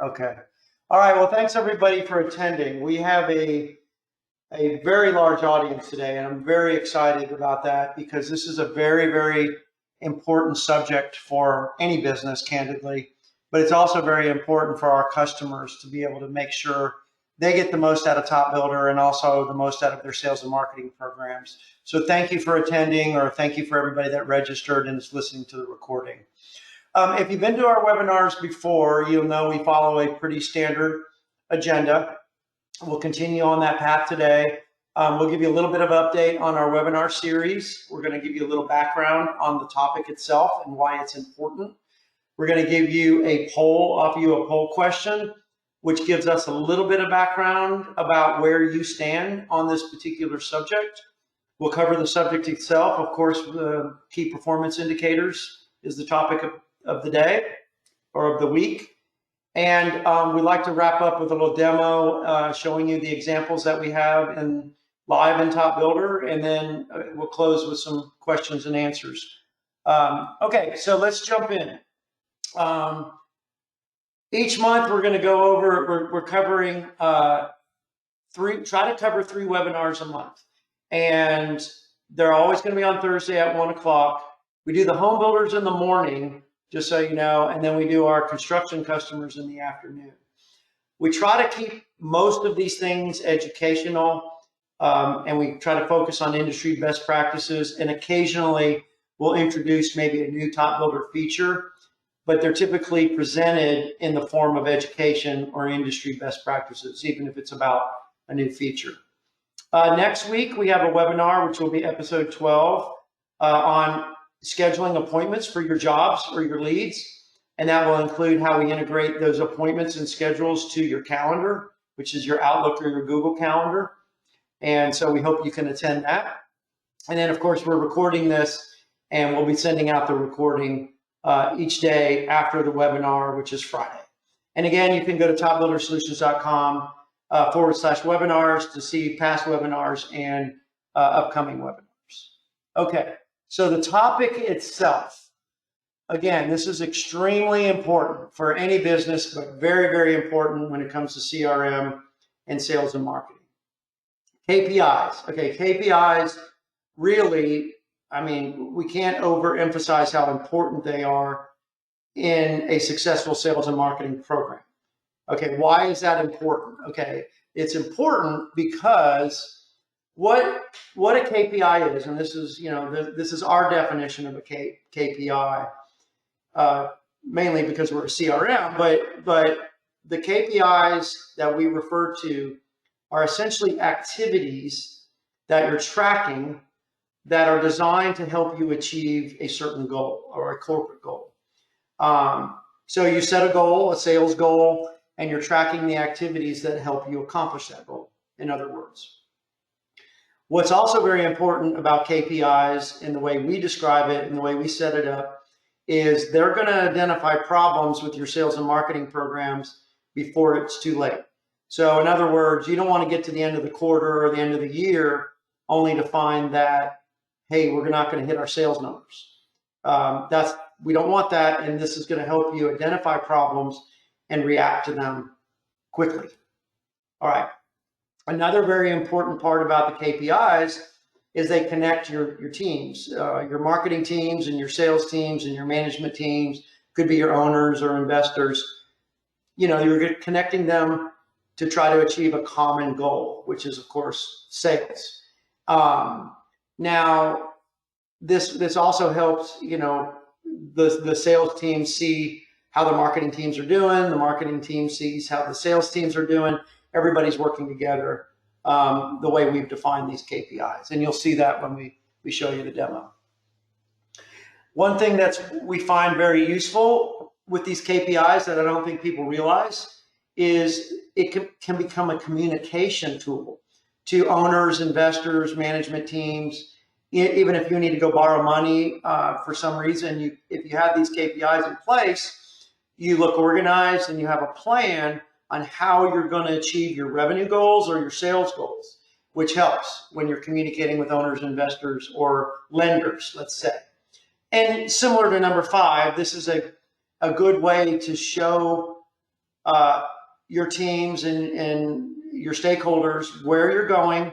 Okay. All right. Well, thanks everybody for attending. We have a very large audience today, and I'm very excited about that because this is a very, very important subject for any business, candidly, but it's also very important for our customers to be able to make sure they get the most out of TopBuilder and also the most out of their sales and marketing programs. So thank you for attending, or thank you for everybody that registered and is listening to the recording. If you've been to our webinars before, you'll know we follow a pretty standard agenda. We'll continue on that path today. We'll give you a little bit of update on our webinar series. We're going to give you a little background on the topic itself and why it's important. We're going to give you a poll question, which gives us a little bit of background about where you stand on this particular subject. We'll cover the subject itself. Of course, the key performance indicators is the topic of the day or of the week. And we'd like to wrap up with a little demo showing you the examples that we have live in TopBuilder, and then we'll close with some questions and answers. Okay, so let's jump in. Each month we're going to go over, we're covering try to cover 3 webinars a month. And they're always going to be on Thursday at 1 o'clock. We do the home builders in the morning, just so you know, and then we do our construction customers in the afternoon. We try to keep most of these things educational, and we try to focus on industry best practices, and occasionally we'll introduce maybe a new TopBuilder feature, but they're typically presented in the form of education or industry best practices, even if it's about a new feature. Next week, we have a webinar, which will be episode 12, on scheduling appointments for your jobs or your leads. And that will include how we integrate those appointments and schedules to your calendar, which is your Outlook or your Google Calendar. And so we hope you can attend that. And then, of course, we're recording this, and we'll be sending out the recording each day after the webinar, which is Friday. And again, you can go to topbuildersolutions.com /webinars to see past webinars and upcoming webinars. Okay. So the topic itself, again, this is extremely important for any business, but very, very important when it comes to CRM and sales and marketing. KPIs. Okay, KPIs really, I mean, we can't overemphasize how important they are in a successful sales and marketing program. Okay, why is that important? Okay, it's important because what a KPI is, and this is, you know, this is our definition of a KPI, mainly because we're a CRM, but the KPIs that we refer to are essentially activities that you're tracking that are designed to help you achieve a certain goal or a corporate goal. So you set a goal, a sales goal, and you're tracking the activities that help you accomplish that goal, in other words. What's also very important about KPIs in the way we describe it and the way we set it up is they're going to identify problems with your sales and marketing programs before it's too late. So in other words, you don't want to get to the end of the quarter or the end of the year only to find that, hey, we're not going to hit our sales numbers. We don't want that, and this is going to help you identify problems and react to them quickly. All right. Another very important part about the KPIs is they connect your teams, your marketing teams and your sales teams and your management teams, could be your owners or investors. You know, you're connecting them to try to achieve a common goal, which is, of course, sales. Now, this also helps, you know, the sales team see how the marketing teams are doing. The marketing team sees how the sales teams are doing. Everybody's working together the way we've defined these KPIs. And you'll see that when we show you the demo. One thing that we find very useful with these KPIs that I don't think people realize is it can become a communication tool to owners, investors, management teams. Even if you need to go borrow money for some reason, if you have these KPIs in place, you look organized and you have a plan on how you're going to achieve your revenue goals or your sales goals, which helps when you're communicating with owners, investors, or lenders, let's say. And similar to number 5, this is a good way to show your teams and your stakeholders where you're going,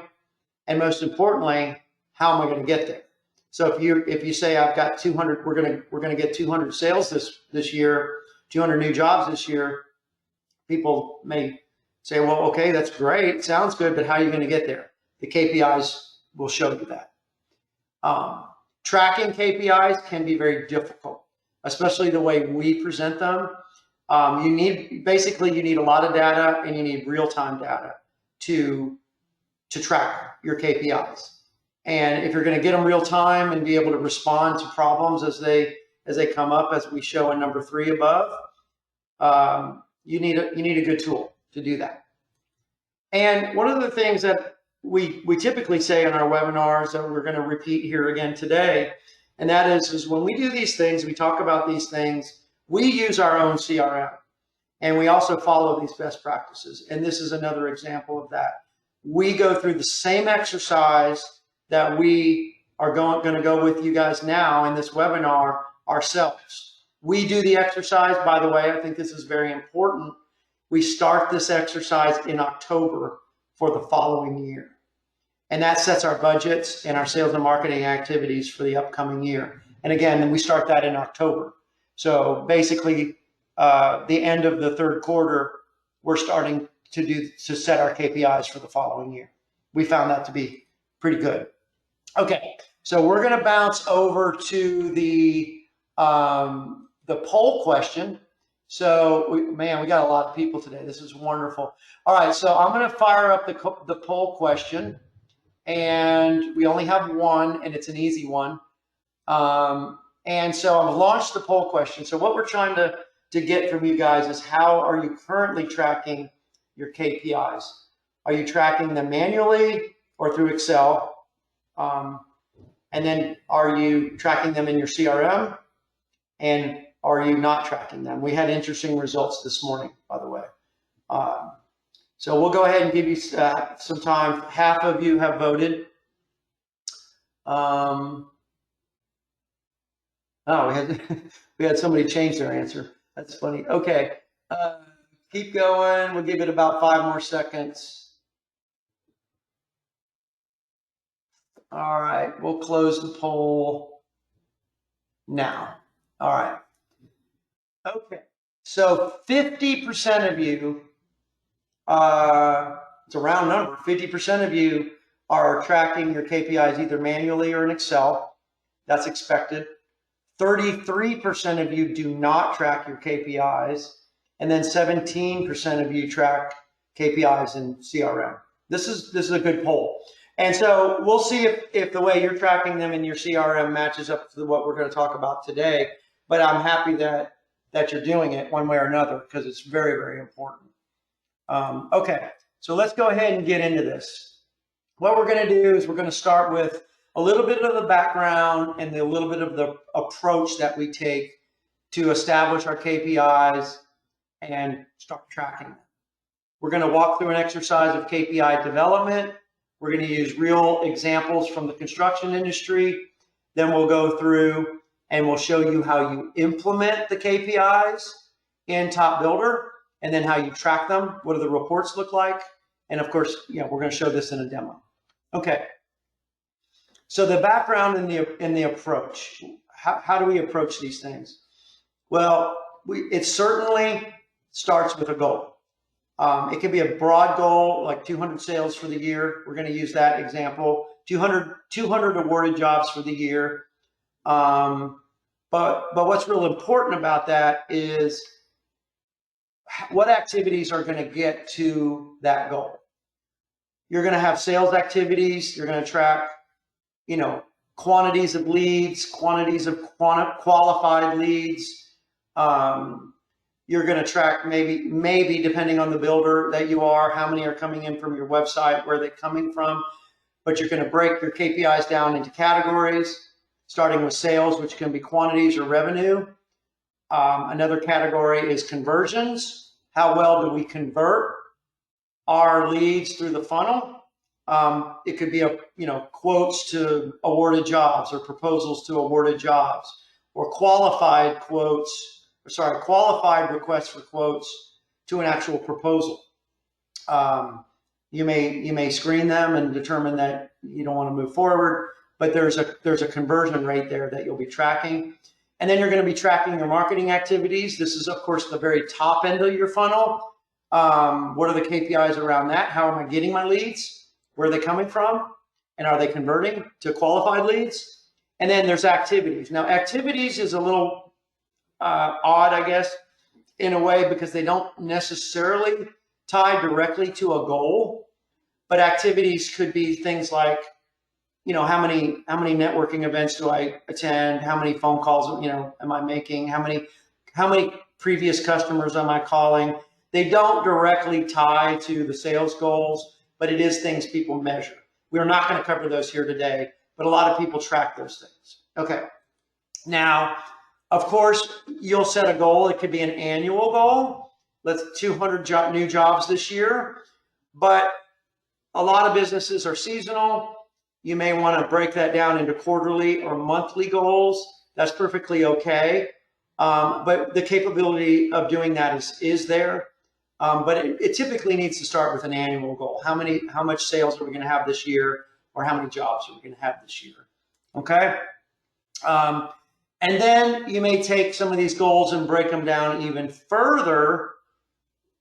and most importantly, how am I going to get there? So if you say I've got 200, we're gonna get 200 sales this year, 200 new jobs this year, people may say, well, okay, that's great, sounds good, but how are you going to get there? The KPIs will show you that. Tracking KPIs can be very difficult, especially the way we present them. You need a lot of data, and you need real-time data to track your KPIs. And if you're going to get them real time and be able to respond to problems as they come up, as we show in number 3 above, you need a good tool to do that. And one of the things that we typically say in our webinars that we're going to repeat here again today, and that is when we do these things, we talk about these things, we use our own CRM, and we also follow these best practices. And this is another example of that. We go through the same exercise that we are going to go with you guys now in this webinar ourselves. We do the exercise, by the way, I think this is very important. We start this exercise in October for the following year. And that sets our budgets and our sales and marketing activities for the upcoming year. And again, we start that in October. So basically, the end of the 3rd quarter, we're starting to set our KPIs for the following year. We found that to be pretty good. Okay, so we're going to bounce over to the poll question. So, we got a lot of people today. This is wonderful. All right, so I'm going to fire up the poll question, and we only have one, and it's an easy one. And so I've launched the poll question. So what we're trying to get from you guys is, how are you currently tracking your KPIs? Are you tracking them manually or through Excel? And then are you tracking them in your CRM? And are you not tracking them? We had interesting results this morning, by the way. So we'll go ahead and give you some time. Half of you have voted. Oh, we had somebody change their answer. That's funny. Okay, keep going. We'll give it about 5 more seconds. All right, we'll close the poll now. All right. Okay, so 50% of you, it's a round number, 50% of you are tracking your KPIs either manually or in Excel. That's expected. 33% of you do not track your KPIs, and then 17% of you track KPIs in CRM. This is a good poll. And so we'll see if the way you're tracking them in your CRM matches up to what we're going to talk about today. But I'm happy that you're doing it one way or another, because it's very, very important. Okay, so let's go ahead and get into this. What we're going to do is we're going to start with a little bit of the background and a little bit of the approach that we take to establish our KPIs and start tracking them. We're going to walk through an exercise of KPI development. We're going to use real examples from the construction industry. Then we'll go through and we'll show you how you implement the KPIs in TopBuilder, and then how you track them. What do the reports look like? And of course, we're going to show this in a demo. Okay. So the background in the approach. How do we approach these things? Well, it certainly starts with a goal. It could be a broad goal, like 200 sales for the year. We're going to use that example. 200 awarded jobs for the year. But what's real important about that is what activities are going to get to that goal. You're going to have sales activities. You're going to track, quantities of leads, quantities of qualified leads. You're going to track maybe depending on the builder that you are, how many are coming in from your website, where they're coming from. But you're going to break your KPIs down into categories, starting with sales, which can be quantities or revenue. Another category is conversions. How well do we convert our leads through the funnel? It could be quotes to awarded jobs, or proposals to awarded jobs, or qualified requests for quotes to an actual proposal. You may screen them and determine that you don't want to move forward, but there's a conversion rate there that you'll be tracking. And then you're going to be tracking your marketing activities. This is, of course, the very top end of your funnel. What are the KPIs around that? How am I getting my leads? Where are they coming from? And are they converting to qualified leads? And then there's activities. Now, activities is a little odd, I guess, in a way, because they don't necessarily tie directly to a goal. But activities could be things like, how many networking events do I attend? How many phone calls, am I making? How many previous customers am I calling? They don't directly tie to the sales goals, but it is things people measure. We're not going to cover those here today, but a lot of people track those things. Okay. Now, of course, you'll set a goal. It could be an annual goal. Let's 200 new jobs this year, but a lot of businesses are seasonal. You may want to break that down into quarterly or monthly goals. That's perfectly okay. But the capability of doing that is there. But it typically needs to start with an annual goal. How much sales are we going to have this year, or how many jobs are we going to have this year? Okay. And then you may take some of these goals and break them down even further.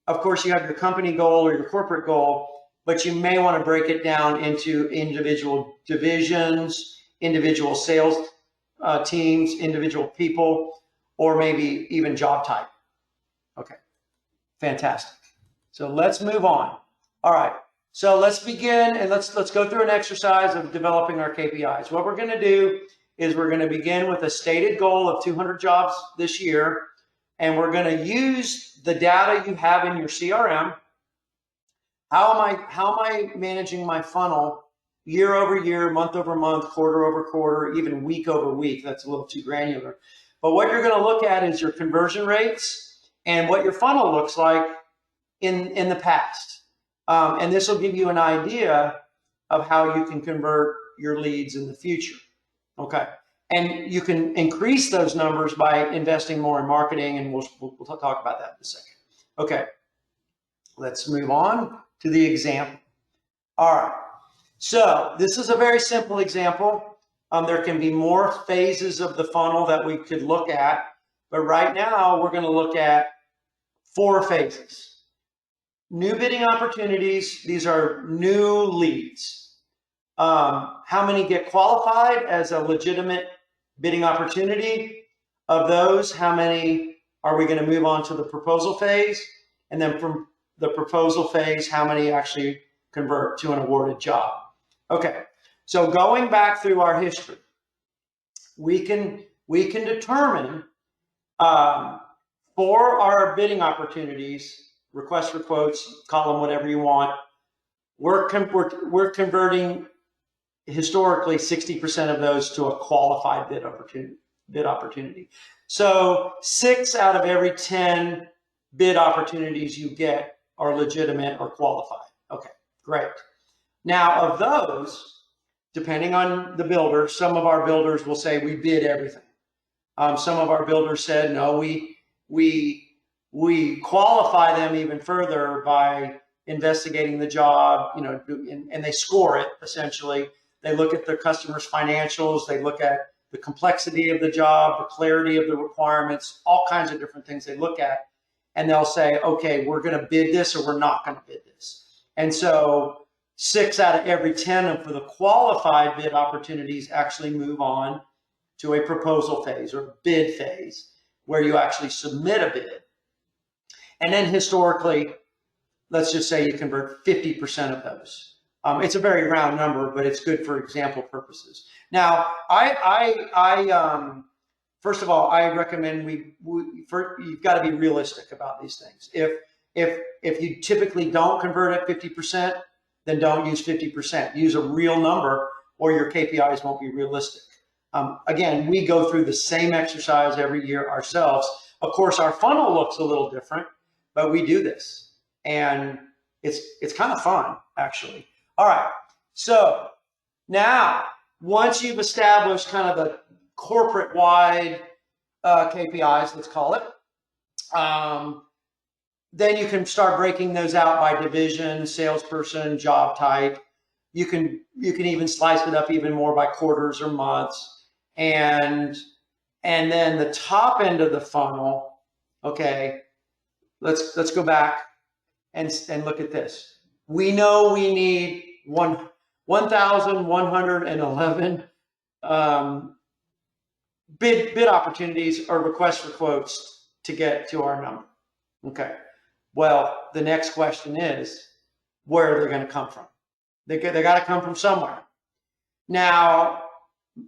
Of course, you have your company goal or your corporate goal, but you may want to break it down into individual divisions, individual sales teams, individual people, or maybe even job type. Okay, fantastic. So let's move on. All right, so let's begin, and let's go through an exercise of developing our KPIs. What we're going to do is we're going to begin with a stated goal of 200 jobs this year, and we're going to use the data you have in your CRM. How am I managing my funnel year over year, month over month, quarter over quarter, even week over week? That's a little too granular. But what you're going to look at is your conversion rates and what your funnel looks like in the past. And this will give you an idea of how you can convert your leads in the future. Okay. And you can increase those numbers by investing more in marketing, and we'll talk about that in a second. Okay. Let's move on to the example. All right. So this is a very simple example. There can be more phases of the funnel that we could look at, but right now we're going to look at 4 phases. New bidding opportunities. These are new leads. How many get qualified as a legitimate bidding opportunity? Of those, how many are we going to move on to the proposal phase? And then from the proposal phase, how many actually convert to an awarded job? Okay, so going back through our history, we can determine for our bidding opportunities, request for quotes, call them whatever you want, we're converting historically 60% of those to a qualified bid opportunity. So 6 out of every 10 bid opportunities you get are legitimate or qualified. Okay, great. Now, of those, depending on the builder, some of our builders will say we bid everything. Some of our builders said, no, we qualify them even further by investigating the job, and they score it essentially. They look at the customer's financials, they look at the complexity of the job, the clarity of the requirements, all kinds of different things they look at. And they'll say, okay, we're going to bid this or we're not going to bid this. And so 6 out of every 10 for the qualified bid opportunities actually move on to a proposal phase or bid phase, where you actually submit a bid. And then historically, let's just say you convert 50% of those. It's a very round number, but it's good for example purposes. Now, first of all, I recommend you've got to be realistic about these things. If you typically don't convert at 50%, then don't use 50%. Use a real number, or your KPIs won't be realistic. Again, we go through the same exercise every year ourselves. Of course, our funnel looks a little different, but we do this, and it's kind of fun, actually. All right, so now once you've established kind of the corporate-wide KPIs, let's call it, then you can start breaking those out by division, salesperson, job type. You can even slice it up even more by quarters or months. And then the top end of the funnel, okay, let's go back and look at this. We know we need 1,111 bid opportunities or requests for quotes to get to our number. Okay. Well, the next question is, where are they going to come from? They got to come from somewhere. Now,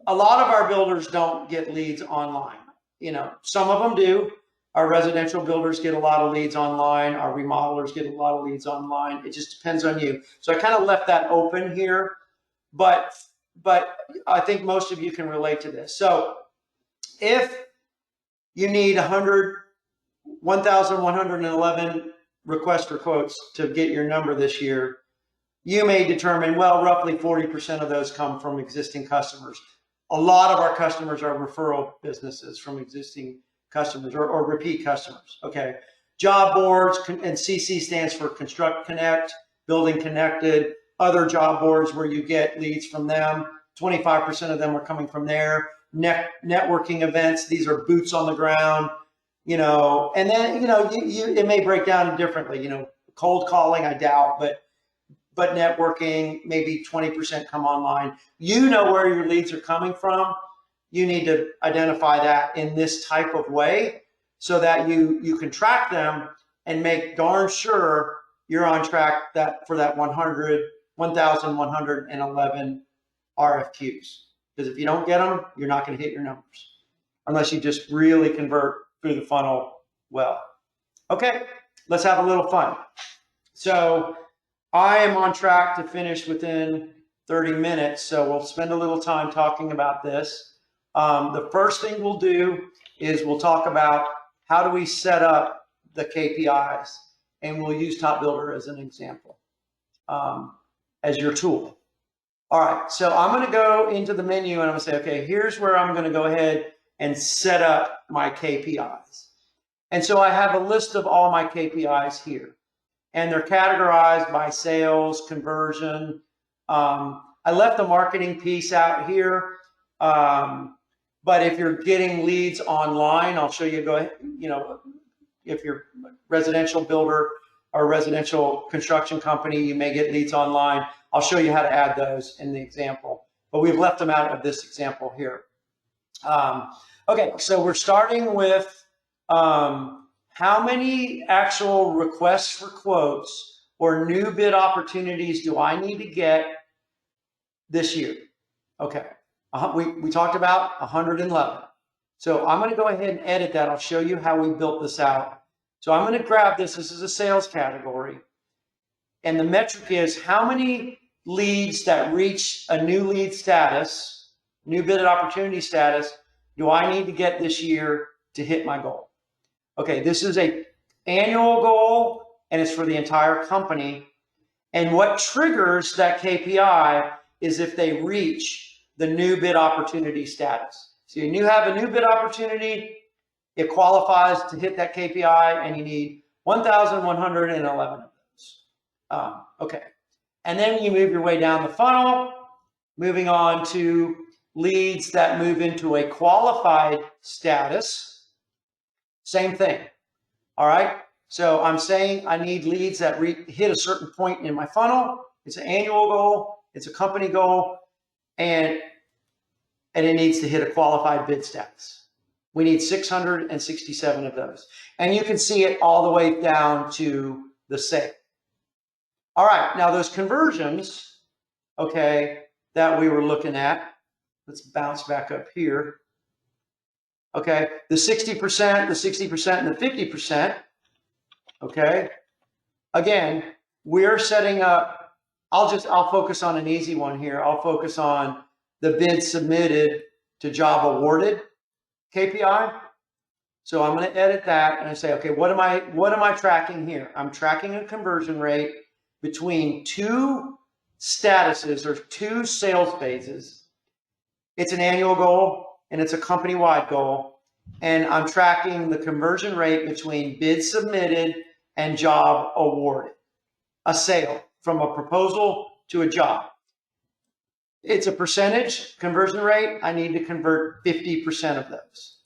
a lot of our builders don't get leads online. You know, some of them do. Our residential builders get a lot of leads online. Our remodelers get a lot of leads online. It just depends on you. So I kind of left that open here, but I think most of you can relate to this. So if you need 1,111 requests for quotes to get your number this year, you may determine, well, roughly 40% of those come from existing customers. A lot of our customers are referral businesses from existing customers or repeat customers. Okay. Job boards, and CC stands for Construct Connect, Building Connected, other job boards where you get leads from them. 25% of them are coming from there. Networking events, these are boots on the ground, you know, and then, you know, it may break down differently, you know, cold calling, I doubt, but networking, maybe 20% come online. You know where your leads are coming from. You need to identify that in this type of way so that you can track them and make darn sure you're on track for that 1,111 RFQs. Because if you don't get them, you're not going to hit your numbers unless you just really convert through the funnel well. Okay, let's have a little fun. So I am on track to finish within 30 minutes, so we'll spend a little time talking about this. The first thing we'll do is we'll talk about how do we set up the KPIs, and we'll use TopBuilder as an example, as your tool. All right, so I'm going to go into the menu and I'm going to say, okay, here's where I'm going to go ahead and set up my KPIs. And so I have a list of all my KPIs here, and they're categorized by sales, conversion. I left the marketing piece out here, but if you're getting leads online, I'll show you, go ahead, you know, if you're a residential builder or a residential construction company, you may get leads online. I'll show you how to add those in the example, but we've left them out of this example here. Okay, so we're starting with how many actual requests for quotes or new bid opportunities do I need to get this year? Okay, we talked about 111. So I'm going to go ahead and edit that. I'll show you how we built this out. So I'm going to grab this. This is a sales category. And the metric is how many leads that reach a new lead status, new bid opportunity status, do I need to get this year to hit my goal? Okay, this is an annual goal, and it's for the entire company. And what triggers that KPI is if they reach the new bid opportunity status. So you have a new bid opportunity, it qualifies to hit that KPI, and you need 1,111 of those. Okay, and then you move your way down the funnel, moving on to leads that move into a qualified status. Same thing. All right. So I'm saying I need leads that hit a certain point in my funnel. It's an annual goal. It's a company goal. And it needs to hit a qualified bid status. We need 667 of those. And you can see it all the way down to the sale. All right. Now those conversions, okay, that we were looking at, let's bounce back up here. Okay, the 60%, the 60%, and the 50%. Okay, again, we're setting up, I'll focus on an easy one here. I'll focus on the bid submitted to job awarded KPI. So I'm going to edit that and I say, okay, what am I tracking here? I'm tracking a conversion rate between two statuses or two sales phases. It's an annual goal and it's a company-wide goal. And I'm tracking the conversion rate between bids submitted and job awarded. A sale from a proposal to a job. It's a percentage conversion rate. I need to convert 50% of those.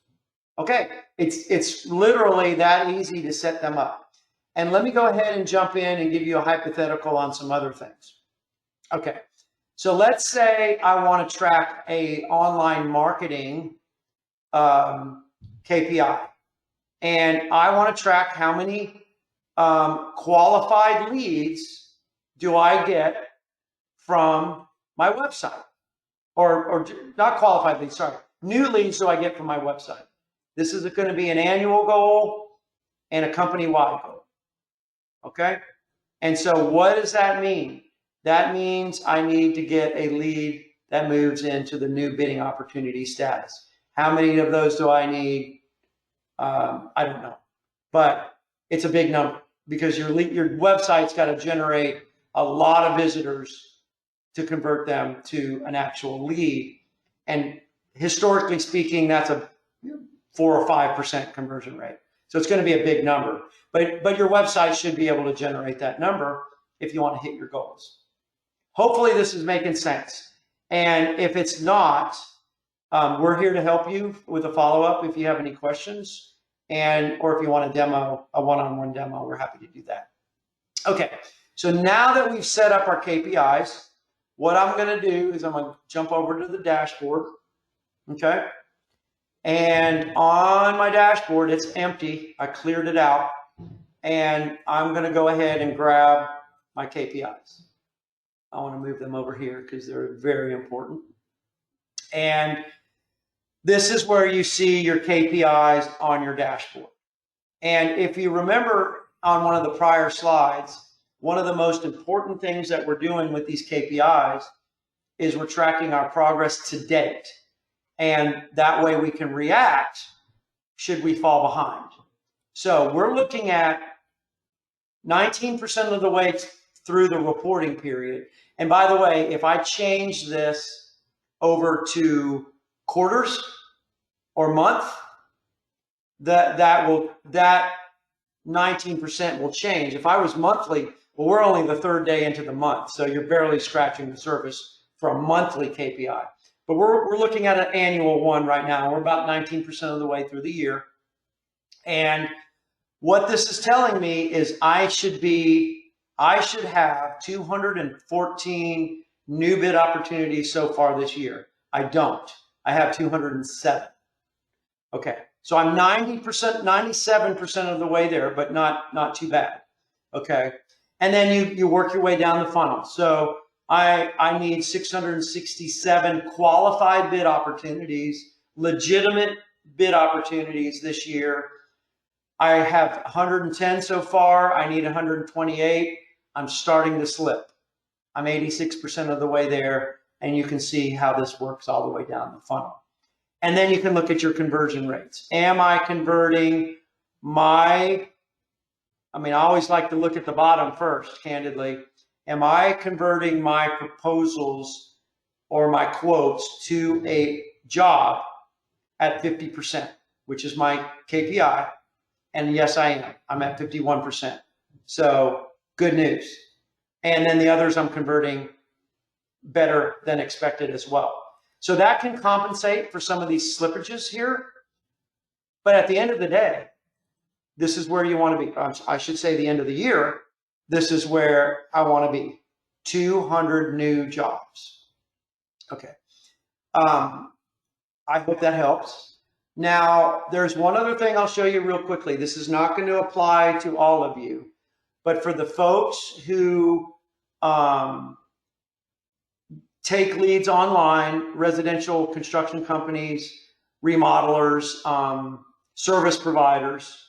Okay, it's literally that easy to set them up. And let me go ahead and jump in and give you a hypothetical on some other things. Okay, so let's say I want to track a online marketing KPI, and I want to track how many qualified leads do I get from my website, or not qualified leads, sorry, new leads do I get from my website. This is going to be an annual goal and a company-wide goal. Okay? And so what does that mean? That means I need to get a lead that moves into the new bidding opportunity status. How many of those do I need? I don't know. But it's a big number because your website's got to generate a lot of visitors to convert them to an actual lead. And historically speaking, that's a 4 or 5% conversion rate. So it's going to be a big number, but your website should be able to generate that number if you want to hit your goals. Hopefully this is making sense. And if it's not, we're here to help you with a follow-up if you have any questions, or if you want a demo, a one-on-one demo, we're happy to do that. Okay, so now that we've set up our KPIs, what I'm going to do is I'm going to jump over to the dashboard. Okay. And on my dashboard, it's empty. I cleared it out. And I'm going to go ahead and grab my KPIs. I want to move them over here because they're very important. And this is where you see your KPIs on your dashboard. And if you remember on one of the prior slides, one of the most important things that we're doing with these KPIs is we're tracking our progress to date. And that way we can react should we fall behind. So we're looking at 19% of the way through the reporting period. And by the way, if I change this over to quarters or month, that 19% will change. If I was monthly, well, we're only the third day into the month, so you're barely scratching the surface for a monthly KPI. But we're looking at an annual one right now. We're about 19% of the way through the year. And what this is telling me is I should have 214 new bid opportunities so far this year. I don't. I have 207. Okay. So I'm 90%, 97% of the way there, but not too bad. Okay. And then you work your way down the funnel. So I need 667 qualified bid opportunities, legitimate bid opportunities this year. I have 110 so far. I need 128. I'm starting to slip. I'm 86% of the way there, and you can see how this works all the way down the funnel. And then you can look at your conversion rates. Am I converting I always like to look at the bottom first, candidly. Am I converting my proposals or my quotes to a job at 50%, which is my KPI? And yes, I am. I'm at 51%. So good news. And then the others I'm converting better than expected as well. So that can compensate for some of these slippages here. But at the end of the day, this is where you want to be. I should say the end of the year, this is where I want to be. 200 new jobs. Okay. I hope that helps. Now, there's one other thing I'll show you real quickly. This is not going to apply to all of you, but for the folks who take leads online, residential construction companies, remodelers, service providers,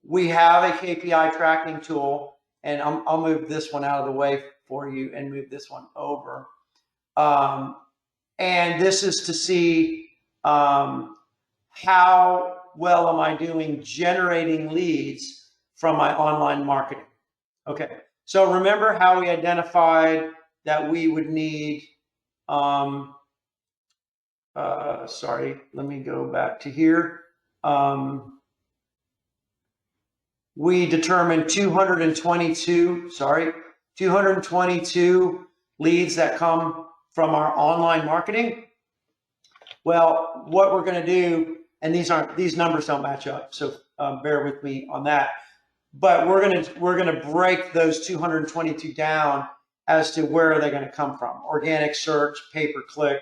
we have a KPI tracking tool, and I'll move this one out of the way for you and move this one over. And this is to see how well am I doing generating leads from my online marketing. Okay, so remember how we identified that we would need, sorry, let me go back to here. we determined 222 leads that come from our online marketing. Well, what we're going to do, and these numbers don't match up, so bear with me on that. But we're going to break those 222 down as to where are they going to come from: organic search, pay-per-click,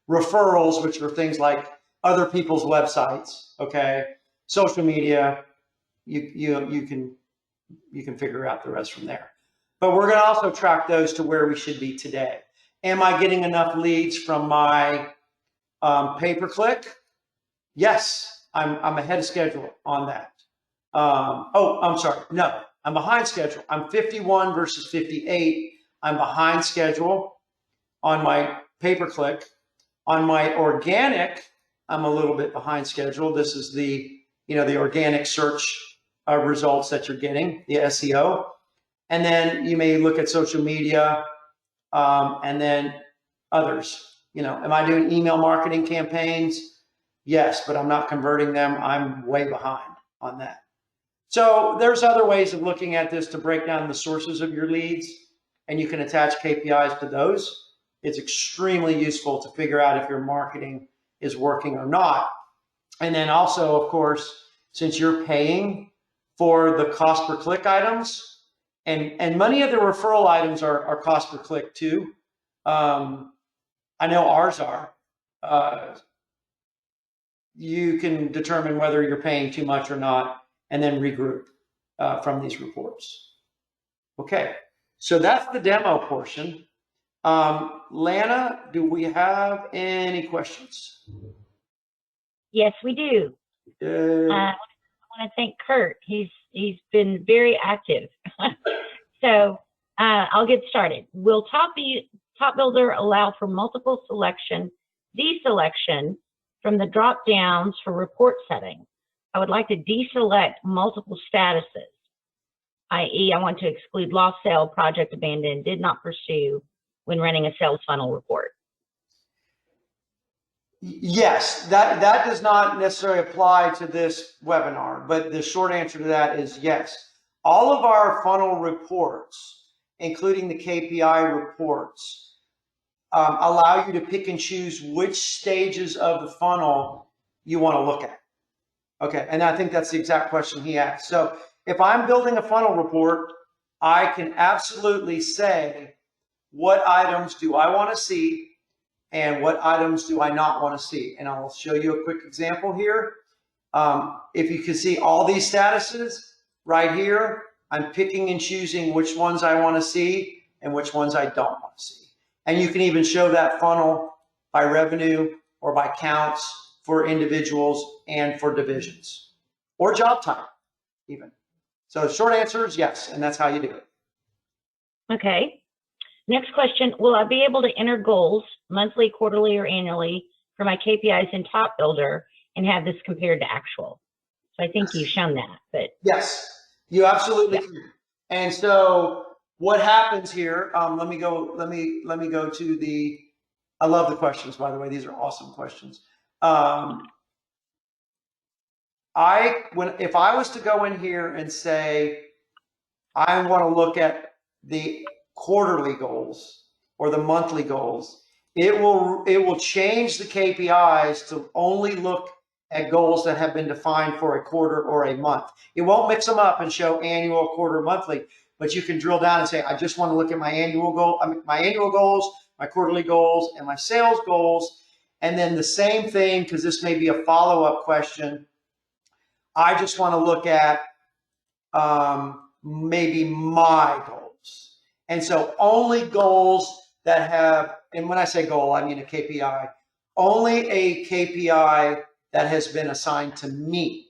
referrals, which are things like other people's websites, okay, social media. You can figure out the rest from there. But we're going to also track those to where we should be today. Am I getting enough leads from my pay-per-click? Yes, I'm ahead of schedule on that. Oh, I'm sorry. No, I'm behind schedule. I'm 51 versus 58. I'm behind schedule on my pay-per-click. On my organic, I'm a little bit behind schedule. This is the organic search results that you're getting, the SEO. And then you may look at social media, and then others. Am I doing email marketing campaigns? Yes, but I'm not converting them. I'm way behind on that. So there's other ways of looking at this to break down the sources of your leads, and you can attach KPIs to those. It's extremely useful to figure out if your marketing is working or not. And then also, of course, since you're paying for the cost per click items, and many of the referral items are cost per click too. I know ours are. You can determine whether you're paying too much or not, and then regroup from these reports. Okay, so that's the demo portion. Lana, do we have any questions? Yes, we do. I want to thank Kurt. He's been very active. So I'll get started. Will TopBuilder allow for multiple deselection from the drop downs for report setting? I would like to deselect multiple statuses, i.e. I want to exclude lost sale, project abandoned, did not pursue when running a sales funnel report. Yes, that does not necessarily apply to this webinar, but the short answer to that is yes. All of our funnel reports, including the KPI reports, allow you to pick and choose which stages of the funnel you want to look at. Okay, and I think that's the exact question he asked. So if I'm building a funnel report, I can absolutely say, what items do I want to see and what items do I not want to see? And I'll show you a quick example here. If you can see all these statuses right here, I'm picking and choosing which ones I want to see and which ones I don't want to see. And you can even show that funnel by revenue or by counts for individuals and for divisions or job type even. So the short answer is yes, and that's how you do it. Okay. Next question, will I be able to enter goals monthly, quarterly, or annually for my KPIs in TopBuilder and have this compared to actual? So I think you've shown that, but. Yes, you absolutely can. And so what happens here, let me go to the, I love the questions, by the way, these are awesome questions. If I was to go in here and say, I want to look at the quarterly goals or the monthly goals, it will change the KPIs to only look at goals that have been defined for a quarter or a month. It won't mix them up and show annual, quarter, monthly, but you can drill down and say, I just want to look at my annual goals, my quarterly goals, and my sales goals. And then the same thing, because this may be a follow-up question, I just want to look at maybe my goals. And so only goals that have, and when I say goal, I mean a KPI, only a KPI that has been assigned to me,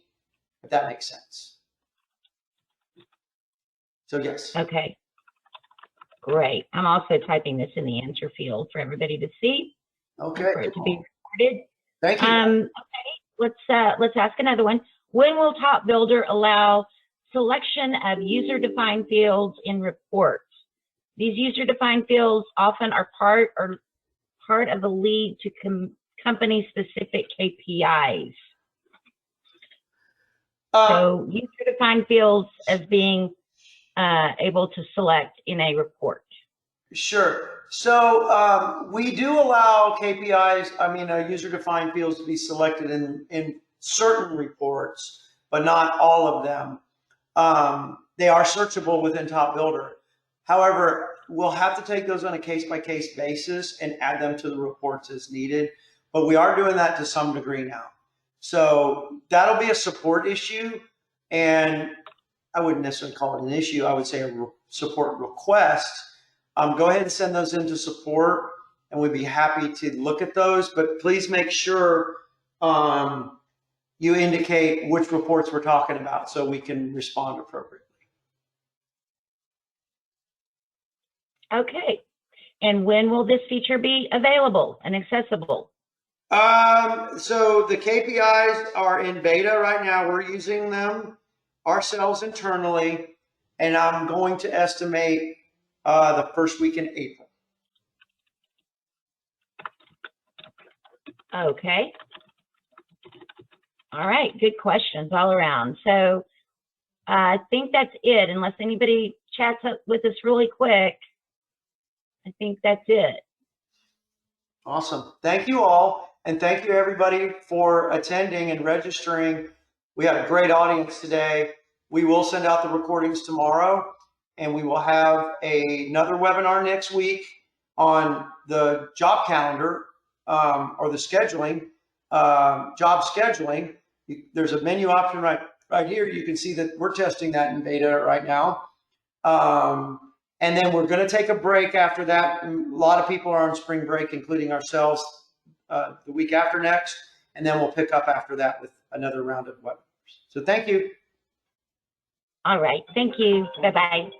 if that makes sense. So yes. Okay, great. I'm also typing this in the answer field for everybody to see. Okay. For it to be recorded. Thank you. Okay, let's ask another one. When will TopBuilder allow selection of user-defined fields in reports? These user-defined fields often are part of the lead to company-specific KPIs. So user-defined fields as being able to select in a report. Sure. So we do allow KPIs, user-defined fields to be selected in certain reports, but not all of them. They are searchable within TopBuilder. However, we'll have to take those on a case-by-case basis and add them to the reports as needed. But we are doing that to some degree now. So that'll be a support issue. And I wouldn't necessarily call it an issue. I would say a support request. Go ahead and send those into support, and we'd be happy to look at those. But please make sure you indicate which reports we're talking about so we can respond appropriately. Okay. And when will this feature be available and accessible? So the KPIs are in beta right now. We're using them ourselves internally, and I'm going to estimate the first week in April. Okay. All right. Good questions all around. So I think that's it. Unless anybody chats up with us really quick, I think that's it. Awesome. Thank you all. And thank you everybody for attending and registering. We had a great audience today. We will send out the recordings tomorrow, and we will have another webinar next week on the job calendar or the scheduling, job scheduling. There's a menu option right here. You can see that we're testing that in beta right now. And then we're going to take a break after that. A lot of people are on spring break, including ourselves, the week after next. And then we'll pick up after that with another round of webinars. So thank you. All right. Thank you. Bye-bye.